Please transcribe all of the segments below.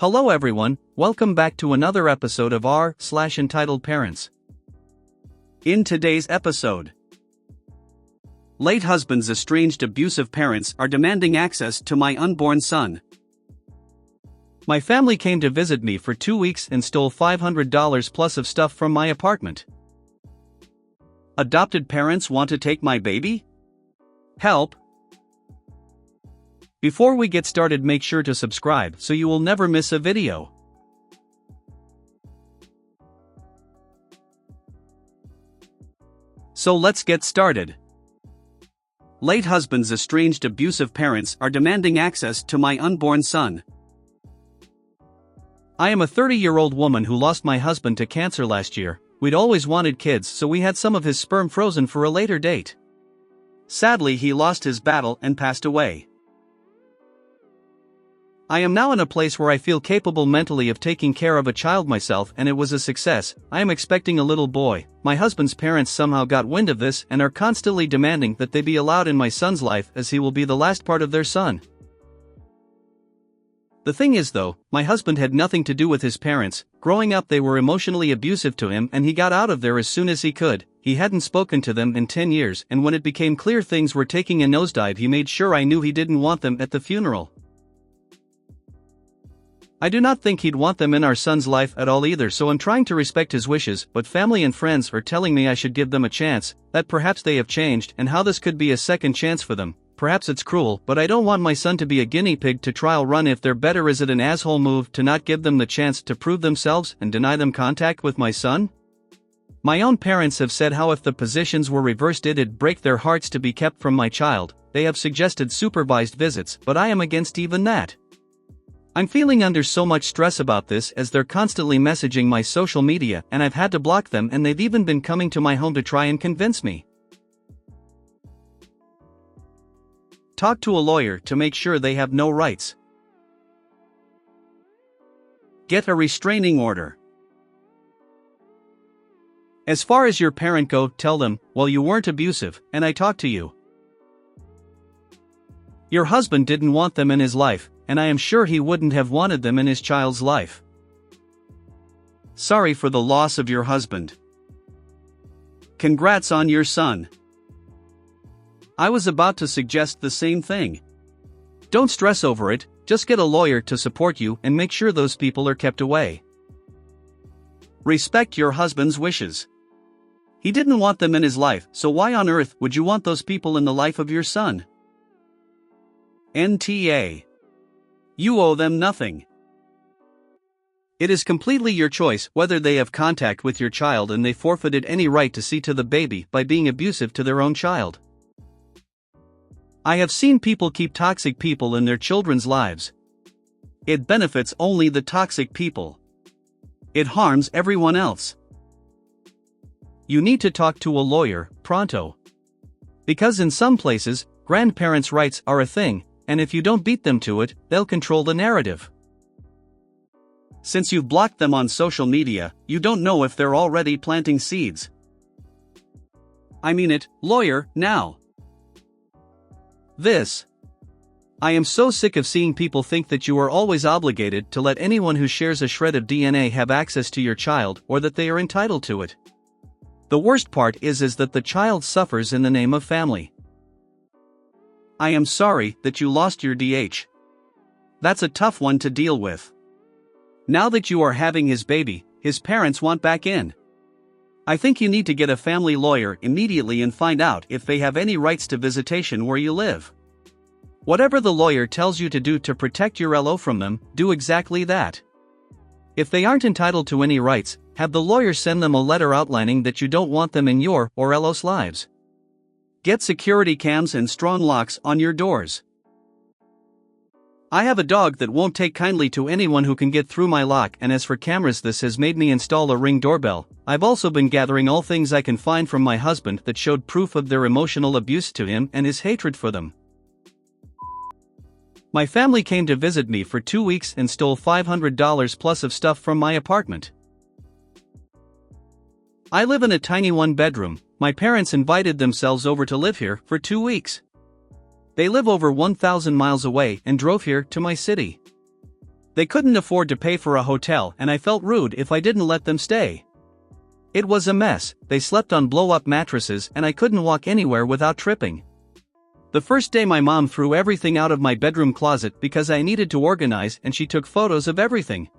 Hello everyone, welcome back to another episode of r/Entitled Parents. In today's episode, late husbands' estranged abusive parents are demanding access to my unborn son. My family came to visit me for 2 weeks and stole $500 plus of stuff from my apartment. Adopted parents want to take my baby? Help! Before we get started, make sure to subscribe so you will never miss a video. So let's get started. Late husbands' estranged abusive parents are demanding access to my unborn son. I am a 30-year-old woman who lost my husband to cancer last year. We'd always wanted kids, so we had some of his sperm frozen for a later date. Sadly, he lost his battle and passed away. I am now in a place where I feel capable mentally of taking care of a child myself, and it was a success. I am expecting a little boy. My husband's parents somehow got wind of this and are constantly demanding that they be allowed in my son's life, as he will be the last part of their son. The thing is though, my husband had nothing to do with his parents. Growing up they were emotionally abusive to him and he got out of there as soon as he could. He hadn't spoken to them in 10 years, and when it became clear things were taking a nosedive, he made sure I knew he didn't want them at the funeral. I do not think he'd want them in our son's life at all either, so I'm trying to respect his wishes, but family and friends are telling me I should give them a chance, that perhaps they have changed and how this could be a second chance for them. Perhaps it's cruel, but I don't want my son to be a guinea pig to trial run if they're better. Is it an asshole move to not give them the chance to prove themselves and deny them contact with my son? My own parents have said how if the positions were reversed it'd break their hearts to be kept from my child. They have suggested supervised visits, but I am against even that. I'm feeling under so much stress about this as they're constantly messaging my social media and I've had to block them, and they've even been coming to my home to try and convince me. Talk to a lawyer to make sure they have no rights. Get a restraining order. As far as your parent go, tell them, well, you weren't abusive, and I talked to you. Your husband didn't want them in his life, and I am sure he wouldn't have wanted them in his child's life. Sorry for the loss of your husband. Congrats on your son. I was about to suggest the same thing. Don't stress over it, just get a lawyer to support you and make sure those people are kept away. Respect your husband's wishes. He didn't want them in his life, so why on earth would you want those people in the life of your son? NTA. You owe them nothing. It is completely your choice whether they have contact with your child and they forfeited any right to see to the baby by being abusive to their own child. I have seen people keep toxic people in their children's lives. It benefits only the toxic people. It harms everyone else. You need to talk to a lawyer, pronto. Because in some places, grandparents' rights are a thing, and if you don't beat them to it, they'll control the narrative. Since you've blocked them on social media, you don't know if they're already planting seeds. I mean it, lawyer, now. I am so sick of seeing people think that you are always obligated to let anyone who shares a shred of DNA have access to your child, or that they are entitled to it. The worst part is that the child suffers in the name of family. I am sorry that you lost your DH. That's a tough one to deal with. Now that you are having his baby, his parents want back in. I think you need to get a family lawyer immediately and find out if they have any rights to visitation where you live. Whatever the lawyer tells you to do to protect your LO from them, do exactly that. If they aren't entitled to any rights, have the lawyer send them a letter outlining that you don't want them in your or LO's lives. Get security cams and strong locks on your doors. I have a dog that won't take kindly to anyone who can get through my lock, and as for cameras, this has made me install a Ring doorbell. I've also been gathering all things I can find from my husband that showed proof of their emotional abuse to him and his hatred for them. My family came to visit me for 2 weeks and stole $500 plus of stuff from my apartment. I live in a tiny one-bedroom. My parents invited themselves over to live here for 2 weeks. They live over 1,000 miles away and drove here to my city. They couldn't afford to pay for a hotel and I felt rude if I didn't let them stay. It was a mess, they slept on blow-up mattresses and I couldn't walk anywhere without tripping. The first day my mom threw everything out of my bedroom closet because I needed to organize and she took photos of everything.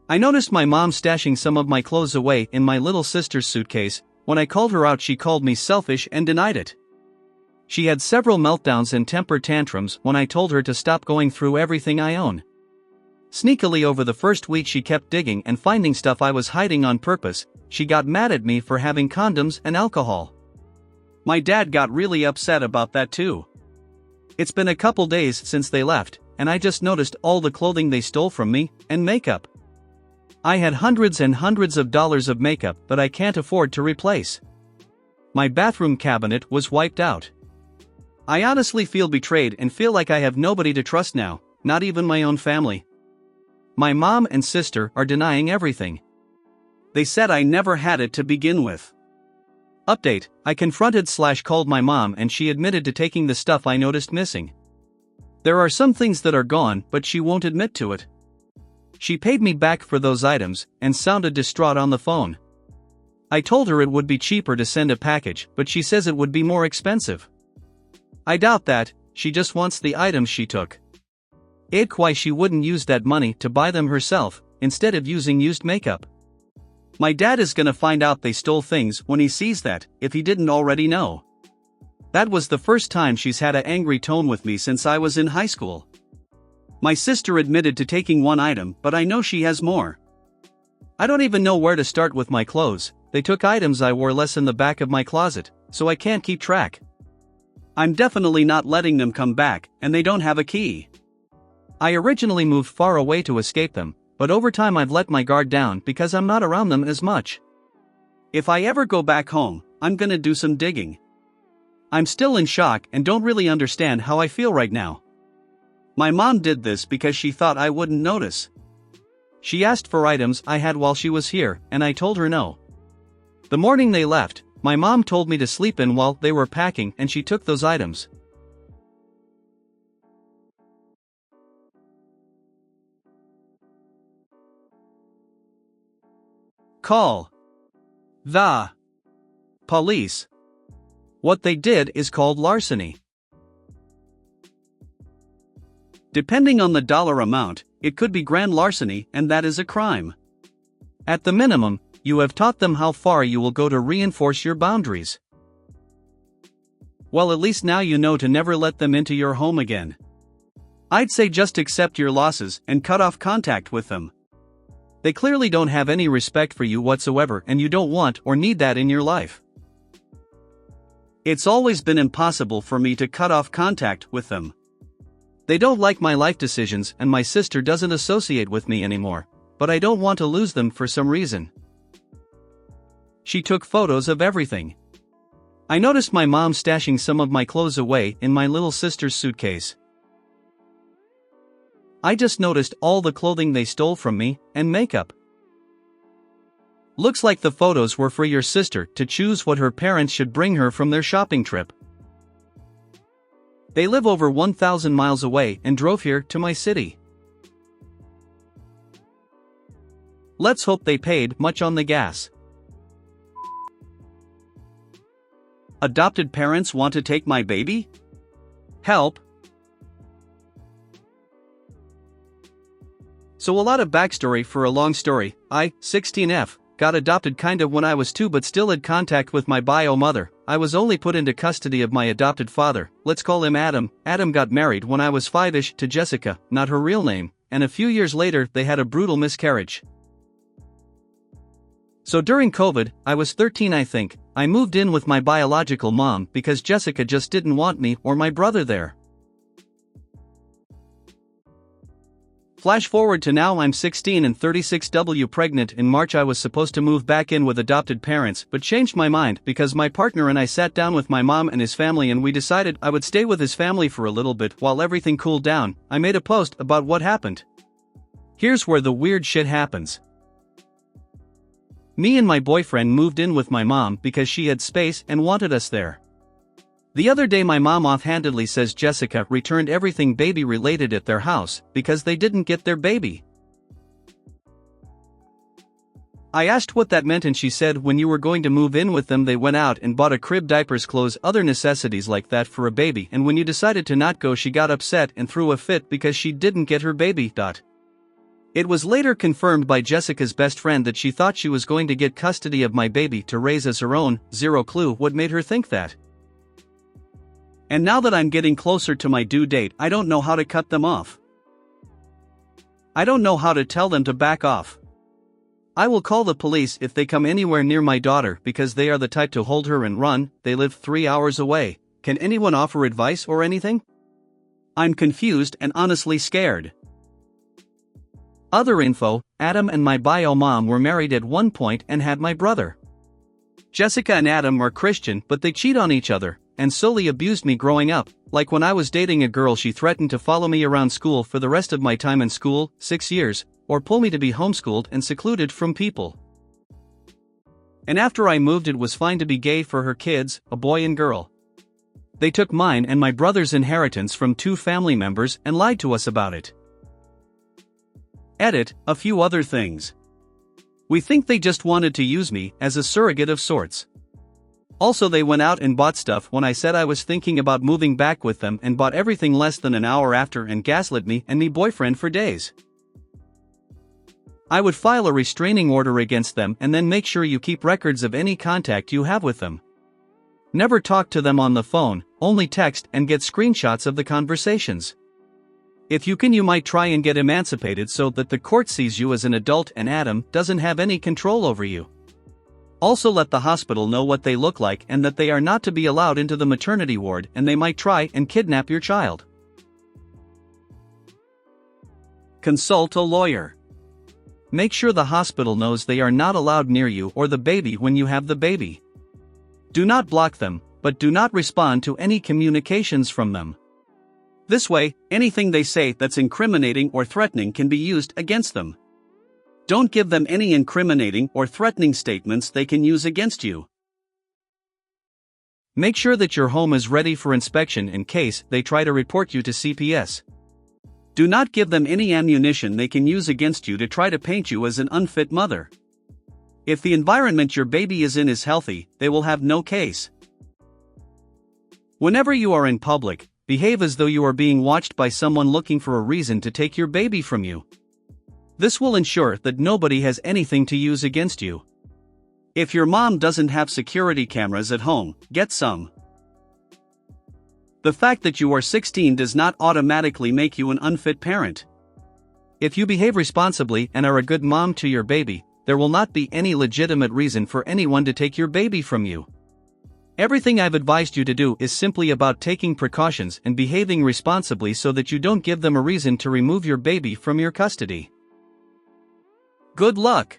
I noticed my mom stashing some of my clothes away in my little sister's suitcase. When I called her out she called me selfish and denied it. She had several meltdowns and temper tantrums when I told her to stop going through everything I own. Sneakily over the first week she kept digging and finding stuff I was hiding on purpose. She got mad at me for having condoms and alcohol. My dad got really upset about that too. It's been a couple days since they left, and I just noticed all the clothing they stole from me, and makeup. I had hundreds and hundreds of dollars of makeup that I can't afford to replace. My bathroom cabinet was wiped out. I honestly feel betrayed and feel like I have nobody to trust now, not even my own family. My mom and sister are denying everything. They said I never had it to begin with. Update: I confronted/called my mom and she admitted to taking the stuff I noticed missing. There are some things that are gone but she won't admit to it. She paid me back for those items and sounded distraught on the phone. I told her it would be cheaper to send a package, but she says it would be more expensive. I doubt that, she just wants the items she took. Why she wouldn't use that money to buy them herself, instead of using used makeup. My dad is gonna find out they stole things when he sees that, if he didn't already know. That was the first time she's had an angry tone with me since I was in high school. My sister admitted to taking one item, but I know she has more. I don't even know where to start with my clothes. They took items I wore less in the back of my closet, so I can't keep track. I'm definitely not letting them come back, and they don't have a key. I originally moved far away to escape them, but over time I've let my guard down because I'm not around them as much. If I ever go back home, I'm gonna do some digging. I'm still in shock and don't really understand how I feel right now. My mom did this because she thought I wouldn't notice. She asked for items I had while she was here, and I told her no. The morning they left, my mom told me to sleep in while they were packing and she took those items. Call the police. What they did is called larceny. Depending on the dollar amount, it could be grand larceny, and that is a crime. At the minimum, you have taught them how far you will go to reinforce your boundaries. Well, at least now you know to never let them into your home again. I'd say just accept your losses and cut off contact with them. They clearly don't have any respect for you whatsoever, and you don't want or need that in your life. It's always been impossible for me to cut off contact with them. They don't like my life decisions and my sister doesn't associate with me anymore, but I don't want to lose them for some reason. She took photos of everything. I noticed my mom stashing some of my clothes away in my little sister's suitcase. I just noticed all the clothing they stole from me, and makeup. Looks like the photos were for your sister to choose what her parents should bring her from their shopping trip. They live over 1,000 miles away and drove here to my city. Let's hope they paid much on the gas. Adopted parents want to take my baby? Help! So a lot of backstory for a long story. I, 16F, got adopted kind of when I was 2 but still had contact with my bio mother. I was only put into custody of my adopted father, let's call him Adam. Adam got married when I was 5ish to Jessica, not her real name, and a few years later they had a brutal miscarriage. So during COVID, I was 13 I think, I moved in with my biological mom because Jessica just didn't want me or my brother there. Flash forward to now, I'm 16 and 36W pregnant. In March I was supposed to move back in with adopted parents but changed my mind because my partner and I sat down with my mom and his family and we decided I would stay with his family for a little bit while everything cooled down. I made a post about what happened. Here's where the weird shit happens. Me and my boyfriend moved in with my mom because she had space and wanted us there. The other day my mom offhandedly says Jessica returned everything baby related at their house because they didn't get their baby. I asked what that meant and she said when you were going to move in with them they went out and bought a crib, diapers, clothes, other necessities like that for a baby, and when you decided to not go she got upset and threw a fit because she didn't get her baby. It was later confirmed by Jessica's best friend that she thought she was going to get custody of my baby to raise as her own. Zero clue what made her think that. And now that I'm getting closer to my due date, I don't know how to cut them off. I don't know how to tell them to back off. I will call the police if they come anywhere near my daughter because they are the type to hold her and run. They live 3 hours away. Can anyone offer advice or anything? I'm confused and honestly scared. Other info: Adam and my bio mom were married at one point and had my brother. Jessica and Adam are Christian, but they cheat on each other and solely abused me growing up. Like when I was dating a girl, she threatened to follow me around school for the rest of my time in school, 6 years, or pull me to be homeschooled and secluded from people. And after I moved, it was fine to be gay for her kids, a boy and girl. They took mine and my brother's inheritance from 2 family members and lied to us about it. Edit, a few other things. We think they just wanted to use me as a surrogate of sorts. Also, they went out and bought stuff when I said I was thinking about moving back with them and bought everything less than an hour after and gaslit me and me boyfriend for days. I would file a restraining order against them and then make sure you keep records of any contact you have with them. Never talk to them on the phone, only text and get screenshots of the conversations. If you can, you might try and get emancipated so that the court sees you as an adult and Adam doesn't have any control over you. Also, let the hospital know what they look like and that they are not to be allowed into the maternity ward and they might try and kidnap your child. Consult a lawyer. Make sure the hospital knows they are not allowed near you or the baby when you have the baby. Do not block them, but do not respond to any communications from them. This way, anything they say that's incriminating or threatening can be used against them. Don't give them any incriminating or threatening statements they can use against you. Make sure that your home is ready for inspection in case they try to report you to CPS. Do not give them any ammunition they can use against you to try to paint you as an unfit mother. If the environment your baby is in is healthy, they will have no case. Whenever you are in public, behave as though you are being watched by someone looking for a reason to take your baby from you. This will ensure that nobody has anything to use against you. If your mom doesn't have security cameras at home, get some. The fact that you are 16 does not automatically make you an unfit parent. If you behave responsibly and are a good mom to your baby, there will not be any legitimate reason for anyone to take your baby from you. Everything I've advised you to do is simply about taking precautions and behaving responsibly so that you don't give them a reason to remove your baby from your custody. Good luck!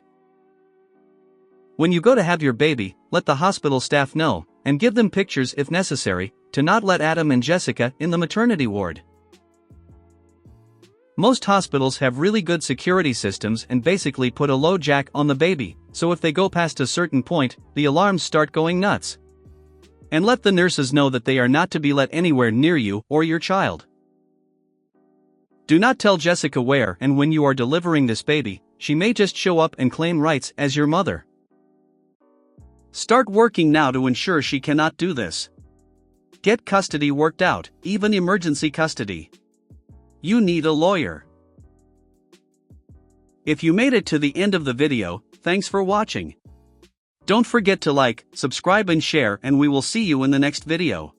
When you go to have your baby, let the hospital staff know, and give them pictures if necessary, to not let Adam and Jessica in the maternity ward. Most hospitals have really good security systems and basically put a low jack on the baby, so if they go past a certain point, the alarms start going nuts. And let the nurses know that they are not to be let anywhere near you or your child. Do not tell Jessica where and when you are delivering this baby. She may just show up and claim rights as your mother. Start working now to ensure she cannot do this. Get custody worked out, even emergency custody. You need a lawyer. If you made it to the end of the video, thanks for watching. Don't forget to like, subscribe and share, and we will see you in the next video.